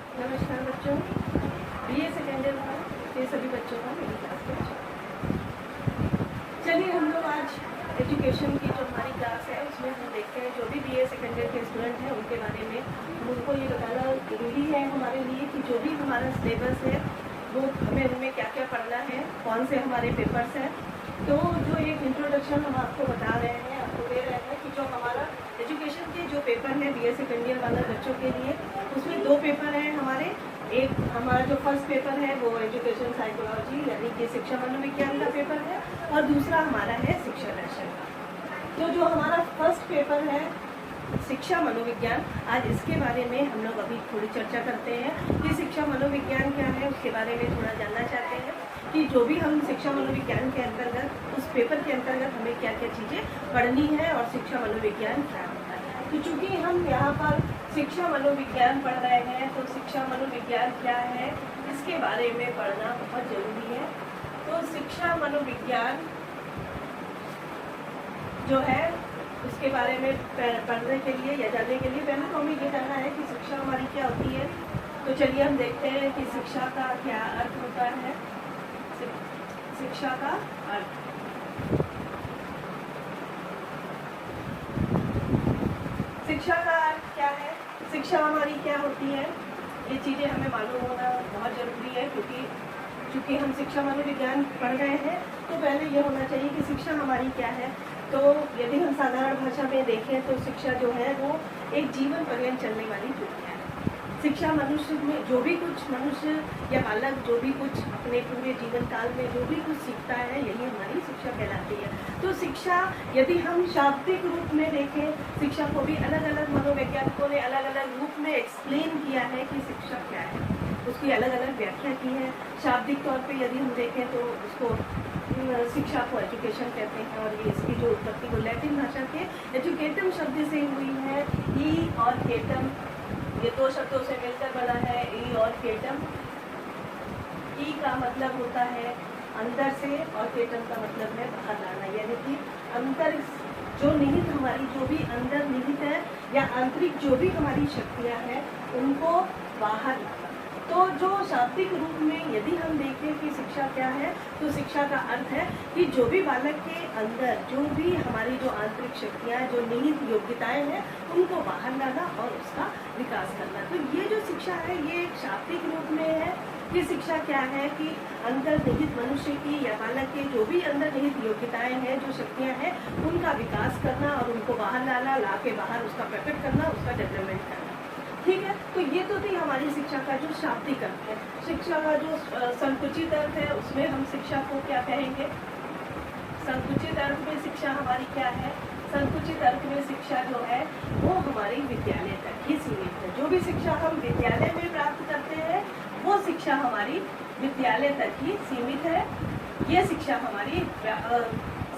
नमस्कार बच्चों, BA second year के सभी बच्चों का मेरी क्लास में चलिए हम लोग आज एजुकेशन की जो हमारी क्लास है उसमें हम देखते हैं जो भी बीए सेकेंड ईयर के स्टूडेंट हैं उनके बारे में उनको ये बताना जरूरी है हमारे लिए कि जो भी हमारा सिलेबस है वो हमें उनमें क्या क्या पढ़ना है, कौन से हमारे पेपर्स हैं। तो जो एक इंट्रोडक्शन हम आपको बता रहे हैं, आपको दे रहे हैं कि जो हमारा एजुकेशन के जो पेपर है बीए सेकेंड ईयर वाले बच्चों के लिए, उसमें 2 पेपर हैं हमारे। एक हमारा जो फर्स्ट पेपर है वो एजुकेशन साइकोलॉजी यानी कि शिक्षा मनोविज्ञान का पेपर है और दूसरा हमारा है शिक्षा दर्शन का। तो जो हमारा फर्स्ट पेपर है शिक्षा मनोविज्ञान, आज इसके बारे में हम लोग अभी थोड़ी चर्चा करते हैं कि शिक्षा मनोविज्ञान क्या है, उसके बारे में थोड़ा जानना चाहते हैं कि जो भी हम शिक्षा मनोविज्ञान के अंतर्गत उस पेपर के अंतर्गत हमें क्या क्या चीज़ें पढ़नी है और शिक्षा मनोविज्ञान क्या होता है। तो चूँकि हम यहाँ पर शिक्षा मनोविज्ञान पढ़ रहे हैं तो शिक्षा मनोविज्ञान क्या है इसके बारे में पढ़ना बहुत ज़रूरी है। तो शिक्षा मनोविज्ञान जो है उसके बारे में पढ़ने के लिए या जानने के लिए पहले तो हमें ये जानना है कि शिक्षा हमारी क्या होती है। तो चलिए हम देखते हैं कि शिक्षा का क्या अर्थ होता है। शिक्षा का अर्थ, शिक्षा का अर्थ क्या है, शिक्षा हमारी क्या होती है, ये चीज़ें हमें मालूम होना बहुत ज़रूरी है। क्योंकि हम शिक्षा मनोविज्ञान पढ़ रहे हैं तो पहले ये होना चाहिए कि शिक्षा हमारी क्या है। तो यदि हम साधारण भाषा में देखें तो शिक्षा जो है वो एक जीवन पर्यंत चलने वाली प्रक्रिया है। शिक्षा मनुष्य में जो भी कुछ मनुष्य या बालक जो भी कुछ अपने पूरे जीवन काल में जो भी कुछ सीखता है यही हमारी शिक्षा कहलाती है। तो शिक्षा यदि हम शाब्दिक रूप में देखें, शिक्षा को भी अलग अलग मनोवैज्ञानिकों ने अलग अलग रूप में एक्सप्लेन किया है कि शिक्षा क्या है, उसकी अलग अलग व्याख्या की है। शाब्दिक तौर पे यदि हम देखें तो उसको शिक्षा को एजुकेशन कहते हैं और ये इसकी जो उत्पत्ति वो लैटिन भाषा के एजुकेटम शब्द से हुई है। ई और केटम, ये 2 शब्दों से मिलकर बना है ई और केटम। ई का मतलब होता है अंदर से और केटम का मतलब है बाहर लाना, यानी कि अंदर जो निहित हमारी जो भी अंदर निहित है या आंतरिक जो भी हमारी शक्तियाँ हैं उनको बाहर लाना। तो जो शाब्दिक रूप में यदि हम देखें कि शिक्षा क्या है तो शिक्षा का अर्थ है कि जो भी बालक के अंदर जो भी हमारी जो आंतरिक शक्तियाँ जो निहित योग्यताएं हैं उनको बाहर लाना और उसका विकास करना। तो ये जो शिक्षा है ये एक शाब्दिक रूप में है कि शिक्षा क्या है कि अंदर निहित मनुष्य की या बालक के जो भी अंदर निहित योग्यताएं हैं जो शक्तियाँ हैं उनका विकास करना और उनको बाहर लाना, ला के बाहर उसका प्रकट करना, उसका डेवलपमेंट करना। ठीक है, तो ये तो थी हमारी शिक्षा का जो शाब्दिक अर्थ है। शिक्षा का जो संकुचित अर्थ है उसमें हम शिक्षा को क्या कहेंगे, संकुचित अर्थ में शिक्षा हमारी क्या है, संकुचित अर्थ में शिक्षा जो है वो हमारी विद्यालय तक ही सीमित है। जो भी शिक्षा हम विद्यालय में प्राप्त करते हैं वो शिक्षा हमारी विद्यालय तक ही सीमित है। ये शिक्षा हमारी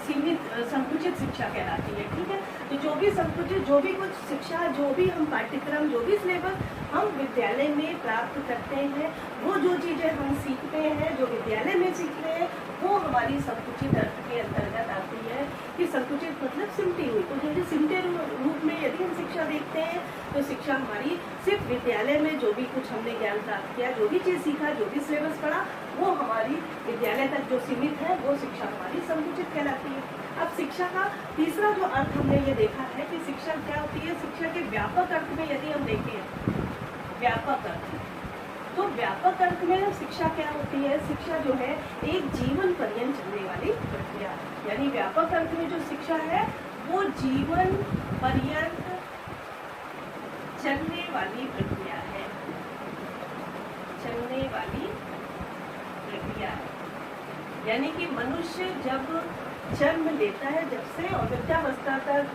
सीमित संकुचित शिक्षा कहलाती है। ठीक है, तो जो भी संकुचित जो भी कुछ शिक्षा जो भी हम पाठ्यक्रम जो भी सिलेबस हम विद्यालय में प्राप्त करते हैं वो जो चीज़ें हम सीखते हैं जो विद्यालय में सीखते हैं वो हमारी संकुचित अर्थ के अंतर्गत आती है। कि संकुचित मतलब सिमटी हुई, तो जैसे सिमटे रूप में यदि हम शिक्षा देखते हैं तो शिक्षा हमारी सिर्फ विद्यालय में जो भी कुछ हमने ज्ञान प्राप्त किया, जो भी चीज़ सीखा, जो भी सिलेबस पढ़ा वो हमारी विद्यालय तक जो सीमित है वो शिक्षा हमारी संकुचित कहलाती है। अब शिक्षा का तीसरा जो अर्थ हमने ये देखा है कि शिक्षा क्या होती है। शिक्षा के व्यापक अर्थ में यदि हम देखें, व्यापक अर्थ, तो व्यापक अर्थ में शिक्षा क्या होती है, शिक्षा जो है एक जीवन पर्यंत चलने वाली प्रक्रिया, यानी व्यापक अर्थ में जो शिक्षा है वो जीवन पर्यंत चलने वाली प्रक्रिया है, चलने वाली प्रक्रिया है। यानी कि मनुष्य जब जन्म लेता है, जब से और वृद्धावस्था तक,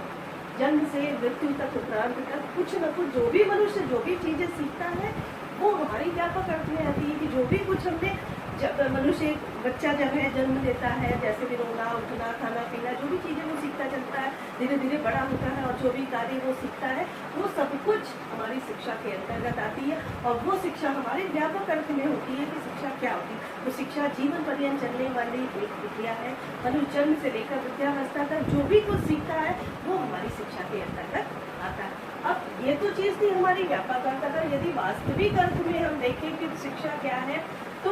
जन्म से मृत्यु तक, उपरांत तक कुछ न कुछ जो भी मनुष्य जो भी चीज़ें सीखता है वो हमारी व्यापक अर्थ में आती है। कि जो भी कुछ हमने जब मनुष्य बच्चा जब है जन्म लेता है, जैसे भी रोना उठना खाना पीना जो भी चीज़ें वो सीखता चलता है, धीरे धीरे बड़ा होता है और जो भी कार्य वो सीखता है वो सब कुछ हमारी शिक्षा के अंतर्गत आती है और वो शिक्षा हमारे व्यापक अर्थ में होती है। कि शिक्षा क्या होती है, तो शिक्षा जीवन पर्यंत चलने वाली एक प्रक्रिया है। मनुष्य जन्म से लेकर वृद्धावस्था तक जो भी कुछ सीखता है वो हमारी शिक्षा के अंतर्गत आता है। अब ये तो चीज़ थी हमारी व्यापक अर्थ। अगर यदि वास्तविक अर्थ में हम देखें कि शिक्षा क्या है, तो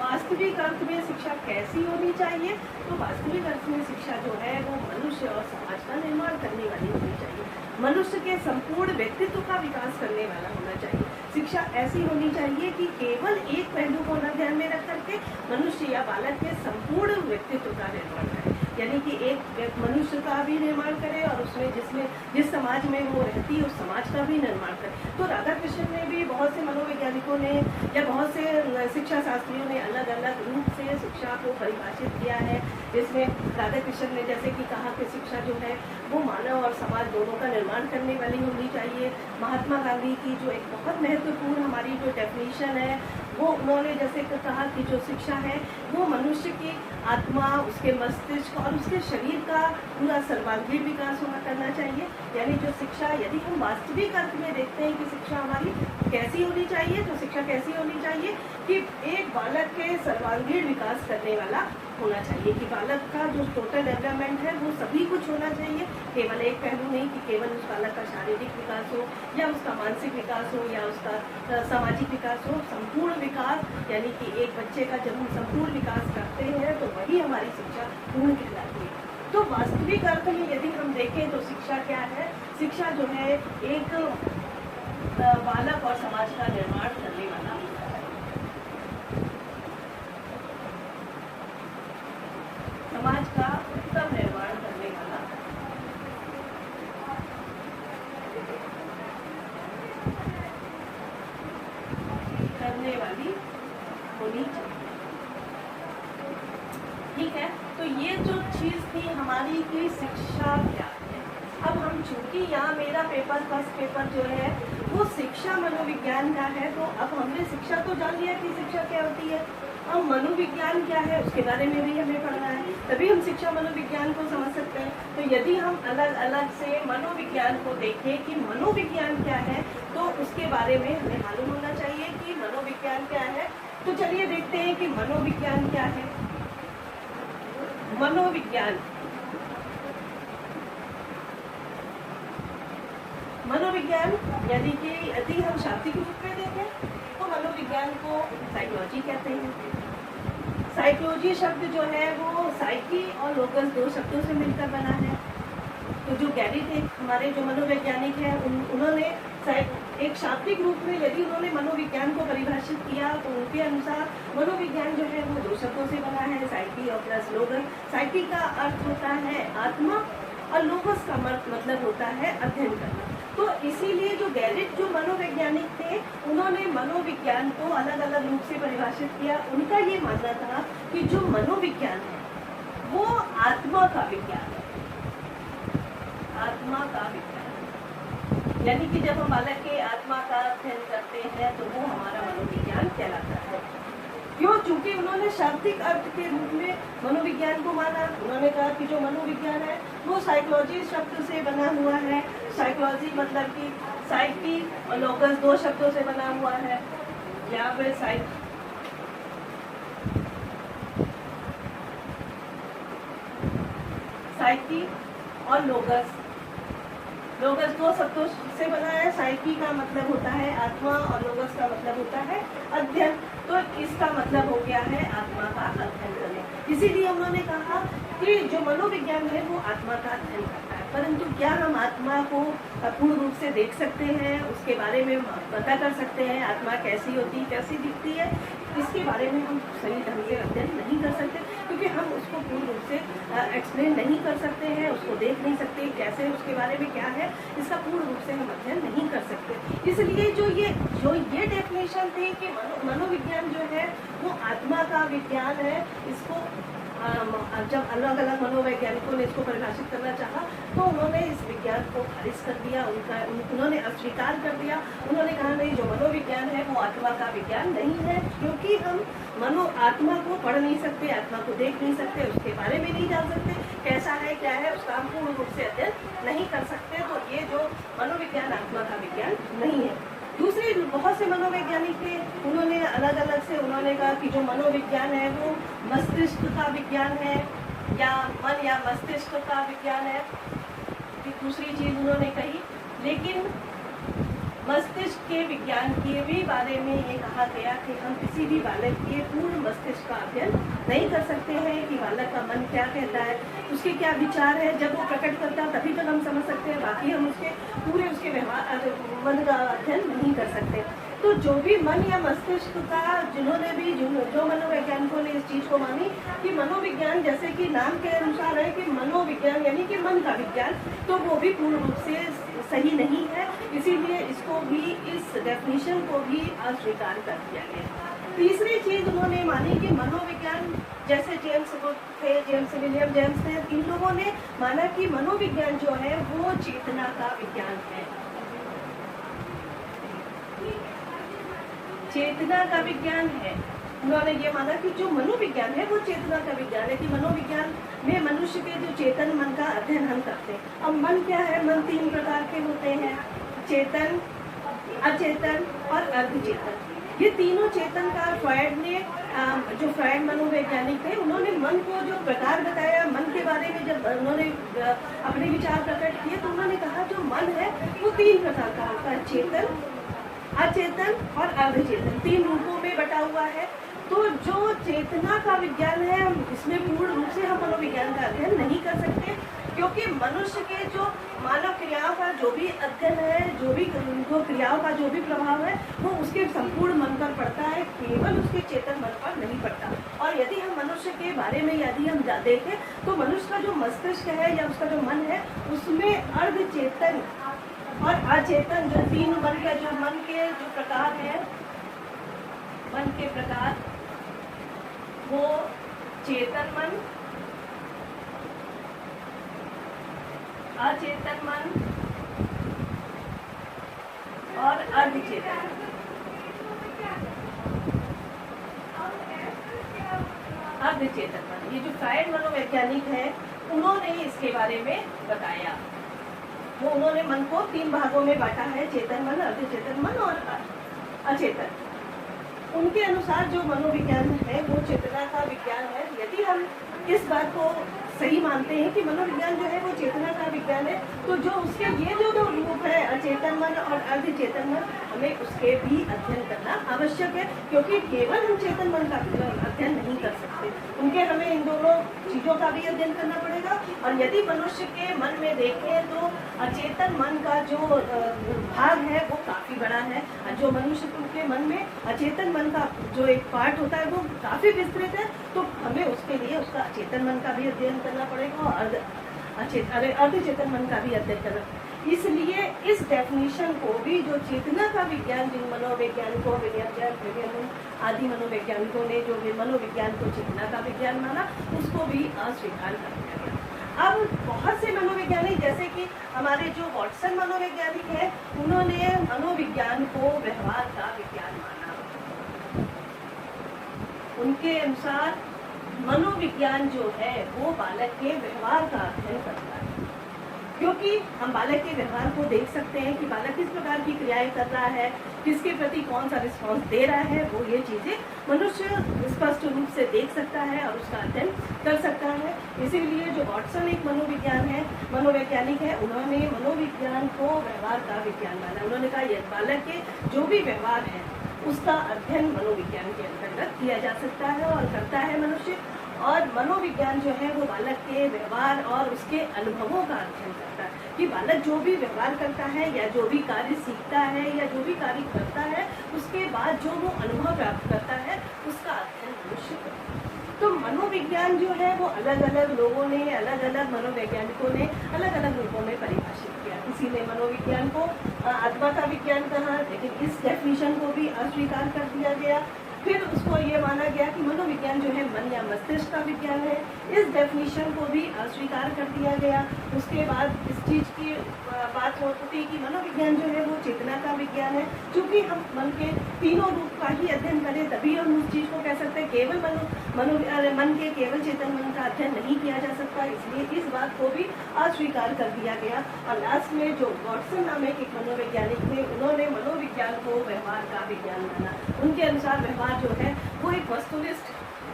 वास्तविक अर्थ में शिक्षा कैसी होनी चाहिए, तो वास्तविक अर्थ में शिक्षा जो है वो मनुष्य और समाज का निर्माण करने वाली होनी चाहिए, मनुष्य के संपूर्ण व्यक्तित्व का विकास करने वाला होना चाहिए। शिक्षा ऐसी होनी चाहिए कि केवल एक पहलू को न ध्यान में रख करके मनुष्य या बालक के संपूर्ण व्यक्तित्व का निर्माण करे, यानी कि एक मनुष्य का भी निर्माण करे और उसमें जिस समाज में वो रहती है उस समाज का भी निर्माण करे। तो राधा कृष्ण ने भी, बहुत से मनोवैज्ञानिकों ने या बहुत से शिक्षा शास्त्रियों ने अलग अलग रूप से शिक्षा को परिभाषित किया है। इसमें राधा कृष्ण ने जैसे कि कहा कि शिक्षा जो है वो मानव और समाज दोनों का निर्माण करने वाली होनी चाहिए। महात्मा गांधी की जो एक बहुत महत्वपूर्ण हमारी जो डेफिनेशन है, वो उन्होंने जैसे कहा कि जो शिक्षा है वो मनुष्य की आत्मा, उसके मस्तिष्क और उसके शरीर का पूरा सर्वांगीण विकास होना करना चाहिए। यानी जो शिक्षा, यदि हम वास्तविक अर्थ में देखते हैं कि शिक्षा हमारी कैसी होनी चाहिए, तो शिक्षा कैसी होनी चाहिए कि एक बालक के सर्वांगीण विकास करने वाला होना चाहिए, कि बालक का जो टोटल डेवलपमेंट है वो सभी कुछ होना चाहिए, केवल एक पहलू नहीं कि केवल उस बालक का शारीरिक विकास हो या उसका मानसिक विकास हो या उसका सामाजिक विकास हो। संपूर्ण विकास, यानी कि एक बच्चे का जब हम संपूर्ण विकास करते हैं तो वही हमारी शिक्षा पूर्ण कहलाती है। तो वास्तविक अर्थ में यदि हम देखें तो शिक्षा क्या है, शिक्षा जो है एक बालक और समाज का निर्माण करने वाला होता है। समाज का उत्तम निर्माण करने वाला, करने वाली होनी चाहिए। ठीक है, तो ये जो चीज थी हमारी की शिक्षा क्या है। अब हम, चूंकि यहाँ मेरा पेपर, फर्स्ट पेपर जो है वो शिक्षा मनोविज्ञान का है, तो अब हमने शिक्षा तो जान लिया कि शिक्षा क्या होती है। अब मनोविज्ञान क्या है उसके बारे में भी हमें पढ़ना है, तभी हम शिक्षा मनोविज्ञान को समझ सकते हैं। तो यदि हम अलग अलग से मनोविज्ञान को देखें कि मनोविज्ञान क्या है, तो उसके बारे में हमें मालूम होना चाहिए कि मनोविज्ञान क्या है। तो चलिए देखते हैं कि मनोविज्ञान क्या है। मनोविज्ञान, मनोविज्ञान यानी कि यदि हम शाब्दिक रूप में देखें तो मनोविज्ञान को साइकोलॉजी कहते हैं। साइकोलॉजी शब्द जो है वो साइकी और लोकस दो शब्दों से मिलकर बना है। तो जो गैरी थे हमारे जो मनोवैज्ञानिक हैं, उन्होंने एक शाब्दिक रूप में यदि उन्होंने मनोविज्ञान को परिभाषित किया तो उनके अनुसार मनोविज्ञान जो है वो दो शब्दों से बना है, साइकी और प्लस लोगस। साइकी का अर्थ होता है आत्मा और लोगस का मतलब होता है अध्ययन करना। तो इसीलिए जो गैरिट जो मनोवैज्ञानिक थे, उन्होंने मनोविज्ञान को अलग अलग रूप से परिभाषित किया। उनका ये मानना था कि जो मनोविज्ञान है वो आत्मा का विज्ञान है, आत्मा का विज्ञान। यानी कि जब हम बालक के आत्मा का अध्ययन करते हैं तो वो हमारा मनोविज्ञान कहलाता है। क्यों? चूंकि उन्होंने शाब्दिक अर्थ के रूप में मनोविज्ञान को माना। उन्होंने कहा कि जो मनोविज्ञान है वो साइकोलॉजी शब्द से बना हुआ है। साइकोलॉजी मतलब कि साइकी और लोकस दो शब्दों से बना हुआ है। यहाँ पे साइकी और लोकस, लोगस दो शब्दों से बना है। साइकी का मतलब होता है आत्मा और लोगस का मतलब होता है अध्ययन। तो इसका मतलब हो गया है आत्मा का अध्ययन करना। इसीलिए उन्होंने कहा कि जो मनोविज्ञान है वो आत्मा का अध्ययन करता है। परंतु क्या हम आत्मा को पूर्ण रूप से देख सकते हैं, उसके बारे में पता कर सकते हैं आत्मा कैसी होती, कैसी दिखती है, इसके बारे में हम सही ढंग से अध्ययन नहीं कर सकते, क्योंकि हम उसको पूर्ण रूप से एक्सप्लेन नहीं कर सकते हैं, उसको देख नहीं सकते कैसे, उसके बारे में क्या है, इसका पूर्ण रूप से हम अध्ययन नहीं कर सकते। इसलिए जो ये डेफिनेशन थी कि मनोविज्ञान जो है वो आत्मा का विज्ञान है, इसको जब अलग अलग मनोवैज्ञानिकों ने इसको परिभाषित करना चाहा तो उन्होंने इस विज्ञान को खारिज कर दिया, उन्होंने अस्वीकार कर दिया। उन्होंने कहा नहीं, जो मनोविज्ञान है वो आत्मा का विज्ञान नहीं है, क्योंकि हम आत्मा को पढ़ नहीं सकते, आत्मा को देख नहीं सकते, उसके बारे में नहीं जान सकते कैसा है क्या है, उसका हम पूर्ण रूप से अध्ययन नहीं कर सकते। तो ये जो मनोविज्ञान आत्मा का विज्ञान नहीं है। दूसरे बहुत से मनोवैज्ञानिक थे, उन्होंने अलग अलग से उन्होंने कहा कि जो मनोविज्ञान है वो मस्तिष्क का विज्ञान है, या मन या मस्तिष्क का विज्ञान है। दूसरी चीज उन्होंने कही लेकिन मस्तिष्क के विज्ञान के भी बारे में ये कहा गया कि हम किसी भी बालक के पूर्ण मस्तिष्क का अध्ययन नहीं कर सकते हैं कि बालक का मन क्या कहता है, उसके क्या विचार है। जब वो प्रकट करता है तभी तक हम समझ सकते हैं, बाकी हम उसके व्यवहार मन का अध्ययन नहीं कर सकते। तो जो भी मन या मस्तिष्क का जो मनोवैज्ञानिकों ने इस चीज को मानी कि मनोविज्ञान, जैसे कि नाम के अनुसार है कि मनोविज्ञान यानी कि मन का विज्ञान, तो वो भी पूर्ण रूप से सही नहीं है। इसीलिए इसको भी, इस डेफिनेशन को भी अस्वीकार कर दिया गया। तीसरी चीज उन्होंने मानी कि मनोविज्ञान, जैसे जेम्स विलियम जेम्स थे, इन लोगों ने माना कि मनोविज्ञान जो है वो चेतना का विज्ञान है। चेतना का विज्ञान है। उन्होंने ये माना कि जो मनोविज्ञान है वो चेतना का विज्ञान है, कि मनोविज्ञान में मनुष्य के जो चेतन मन का अध्ययन हम करते हैं। अब मन क्या है? मन 3 प्रकार के होते हैं, चेतन, अचेतन और अर्धचेतन। ये तीनों चेतन का फ्रायड मनोवैज्ञानिक थे, उन्होंने मन को जो प्रकार बताया, मन के बारे में जब उन्होंने अपने विचार प्रकट किए तो उन्होंने कहा जो मन है वो 3 प्रकार का होता है, चेतन, अचेतन और अर्धचेतन, 3 रूपों में बटा हुआ है। तो जो चेतना का विज्ञान है, इसमें पूर्ण रूप से हम मनोविज्ञान का अध्ययन नहीं कर सकते, क्योंकि मनुष्य के जो मानव क्रियाओं का जो भी अध्ययन है, जो क्रियाओं का जो भी प्रभाव है, वो उसके संपूर्ण मन पर पड़ता है, केवल उसके चेतन मन पर नहीं पड़ता। और यदि हम मनुष्य के बारे में हम देखें तो मनुष्य का जो मस्तिष्क है या उसका जो मन है, उसमें अर्धचेतन और अचेतन, जो 3 मन के जो प्रकार है, मन के प्रकार, वो चेतन मन, अचेतन मन और अर्धचेतन। अर्धचेतन मन, ये जो फ्रायड मनोवैज्ञानिक है उन्होंने इसके बारे में बताया। वो उन्होंने मन को 3 भागों में बांटा है, चेतन मन, अर्धचेतन मन और अचेतन। उनके अनुसार जो मनोविज्ञान है वो चेतना का विज्ञान है। यदि हम इस बात को सही मानते हैं कि मनोविज्ञान जो है वो चेतना का विज्ञान है, तो जो उसके ये जो रूप है, अचेतन मन और अर्धचेतन मन, हमें उसके भी अध्ययन करना आवश्यक है, क्योंकि केवल हम चेतन मन का अध्ययन नहीं कर सकते, उनके हमें इन दोनों चीजों का भी अध्ययन करना पड़ेगा। और यदि मनुष्य के मन में देखें तो अचेतन मन का जो भाग है वो काफी बड़ा है, जो मनुष्य के मन में अचेतन मन का जो एक पार्ट होता है वो काफी विस्तृत है। तो हमें उसके लिए उसका अचेतन मन का भी अध्ययन करना पड़ेगा और अर्धचेतन मन का भी अध्ययन करना। इसलिए इस डेफिनेशन को भी, जो चेतना का विज्ञान, जिन मनोवैज्ञानिकों, विलियम आदि मनोवैज्ञानिकों ने जो मनोविज्ञान को चेतना का विज्ञान माना, उसको भी अस्वीकार कर दिया गया। अब बहुत से मनोवैज्ञानिक, जैसे कि हमारे जो वॉटसन मनोवैज्ञानिक है, उन्होंने मनोविज्ञान को व्यवहार का विज्ञान माना। उनके अनुसार मनोविज्ञान जो है वो बालक के व्यवहार का अध्ययन करता है, क्योंकि हम बालक के व्यवहार को देख सकते हैं कि बालक किस प्रकार की क्रियाएं कर रहा है, किसके प्रति कौन सा रिस्पॉन्स दे रहा है, वो ये चीजें मनुष्य स्पष्ट रूप से देख सकता है और उसका अध्ययन कर सकता है। इसीलिए जो वॉटसन एक मनोवैज्ञानिक है, उन्होंने मनोविज्ञान को व्यवहार का विज्ञान माना। उन्होंने कहा यह बालक के जो भी व्यवहार है उसका अध्ययन मनोविज्ञान के अंतर्गत किया जा सकता है और करता है मनुष्य। और मनोविज्ञान जो है वो बालक के व्यवहार और उसके अनुभवों का अध्ययन करता है, कि बालक जो भी व्यवहार करता है या जो भी कार्य सीखता है या जो भी कार्य करता है, उसके बाद जो वो अनुभव प्राप्त करता है, उसका अध्ययन मनुष्य करता है। तो मनोविज्ञान जो है वो अलग अलग लोगों ने, अलग अलग मनोवैज्ञानिकों ने अलग अलग रूपों में परिभाषित किया। किसी ने मनोविज्ञान को आत्मा का विज्ञान कहा, लेकिन इस डेफिनेशन को भी अस्वीकार कर दिया गया। फिर उसको ये माना गया कि मनोविज्ञान जो है मन या मस्तिष्क का विज्ञान है, इस डेफिनेशन को भी अस्वीकार कर दिया गया। उसके बाद इस चीज की बात होती कि मनोविज्ञान जो है वो चेतना का विज्ञान है। क्योंकि हम मन के 3 रूप का ही अध्ययन करें तभी हम उस चीज को कह सकते हैं। केवल मन के केवल चेतन मन का अध्ययन नहीं किया जा सकता, इसलिए इस बात को भी अस्वीकार कर दिया गया। और लास्ट में जो वॉटसन नामक एक मनोवैज्ञानिक थे, उन्होंने मनोविज्ञान को व्यवहार का विज्ञान माना। उनके अनुसार व्यवहार जो है वो एक वस्तुनिष्ठ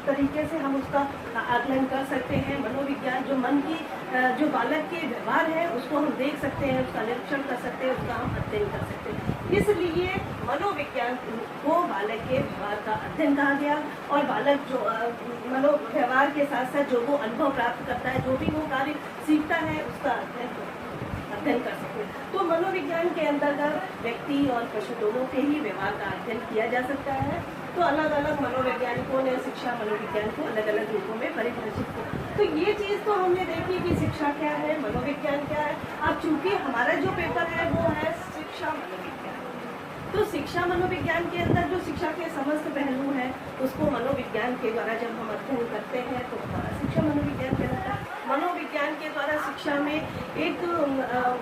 तरीके से हम उसका आकलन कर सकते हैं। मनोविज्ञान जो मन की जो बालक के व्यवहार है उसको हम देख सकते हैं, उसका निरीक्षण कर सकते हैं, उसका हम अध्ययन कर सकते हैं। इसलिए मनोविज्ञान को बालक के व्यवहार का अध्ययन कहा गया। और बालक जो मनोव्यवहार के साथ साथ जो वो अनुभव प्राप्त करता है, जो भी वो कार्य सीखता है, उसका अध्ययन कर सकते हैं। तो मनोविज्ञान के अंतर्गत व्यक्ति और पशु दोनों के ही व्यवहार का अध्ययन किया जा सकता है। तो अलग अलग मनोवैज्ञानिकों ने शिक्षा मनोविज्ञान को अलग अलग रूपों में परिभाषित किया। तो ये चीज़ तो हमने देखी कि शिक्षा क्या है, मनोविज्ञान क्या है। अब चूंकि हमारा जो पेपर है वो है शिक्षा मनोविज्ञान, तो शिक्षा मनोविज्ञान के अंदर जो शिक्षा के समस्त पहलू हैं उसको मनोविज्ञान के द्वारा जब हम अध्ययन करते हैं तो हमारा शिक्षा मनोविज्ञान कहलाता है। मनोविज्ञान के द्वारा शिक्षा में एक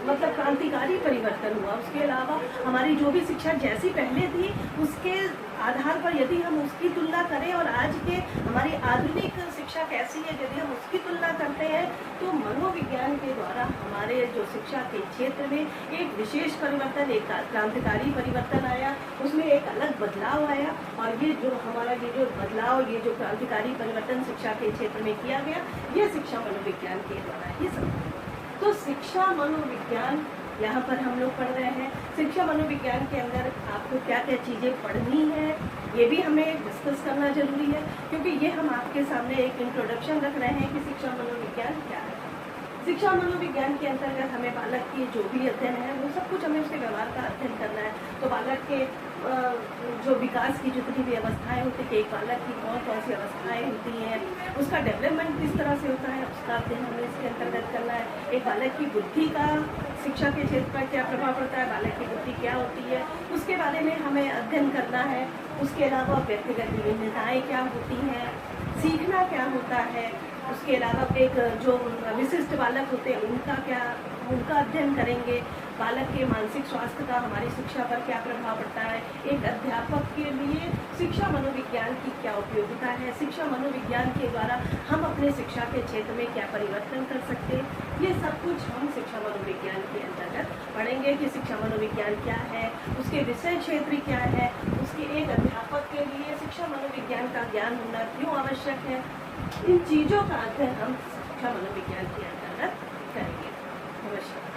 मतलब क्रांतिकारी परिवर्तन हुआ। उसके अलावा हमारी जो भी शिक्षा जैसी पहले थी उसके आधार पर यदि हम उसकी तुलना करें और आज के हमारी आधुनिक शिक्षा कैसी है, यदि हम उसकी तुलना करते हैं तो मनोविज्ञान के द्वारा हमारे जो शिक्षा के क्षेत्र में एक विशेष परिवर्तन, एक क्रांतिकारी परिवर्तन आया, उसमें एक अलग बदलाव आया। और ये जो हमारा ये जो बदलाव, ये जो क्रांतिकारी परिवर्तन शिक्षा के क्षेत्र में किया गया, ये शिक्षा मनोविज्ञान के द्वारा ही संभव। तो शिक्षा मनोविज्ञान यहाँ पर हम लोग पढ़ रहे हैं। शिक्षा मनोविज्ञान के अंदर आपको क्या क्या चीज़ें पढ़नी है ये भी हमें डिस्कस करना जरूरी है, क्योंकि ये हम आपके सामने एक इंट्रोडक्शन रख रहे हैं कि शिक्षा मनोविज्ञान क्या है। शिक्षा मनोविज्ञान के अंतर्गत हमें बालक की जो भी अध्ययन है वो सब कुछ हमें उसके व्यवहार का अध्ययन करना है। तो बालक के जो विकास की जितनी भी अवस्थाएं होती है, एक बालक की कौन कौन सी अवस्थाएं होती हैं, उसका डेवलपमेंट किस तरह से होता है, उसका अध्ययन हमें इसके अंतर्गत करना है। एक बालक की बुद्धि का शिक्षा के क्षेत्र पर क्या प्रभाव पड़ता है, बालक की बुद्धि क्या होती है, उसके बारे में हमें अध्ययन करना है। उसके अलावा व्यक्तिगत विभिन्नताएँ क्या होती हैं, सीखना क्या होता है, उसके अलावा एक जो विशिष्ट बालक होते हैं उनका अध्ययन करेंगे। बालक के मानसिक स्वास्थ्य का हमारी शिक्षा पर क्या प्रभाव पड़ता है, एक अध्यापक के लिए शिक्षा मनोविज्ञान की क्या उपयोगिता है, शिक्षा मनोविज्ञान के द्वारा हम अपने शिक्षा के क्षेत्र में क्या परिवर्तन कर सकते हैं, ये सब कुछ हम शिक्षा मनोविज्ञान के अंतर्गत पढ़ेंगे कि शिक्षा मनोविज्ञान क्या है, उसके विषय क्षेत्र क्या है, उसके एक अध्यापक के लिए शिक्षा मनोविज्ञान का ज्ञान होना क्यों आवश्यक है। इन चीज़ों का अध्ययन हम शिक्षा मनोविज्ञान के अंतर्गत करेंगे। नमस्कार।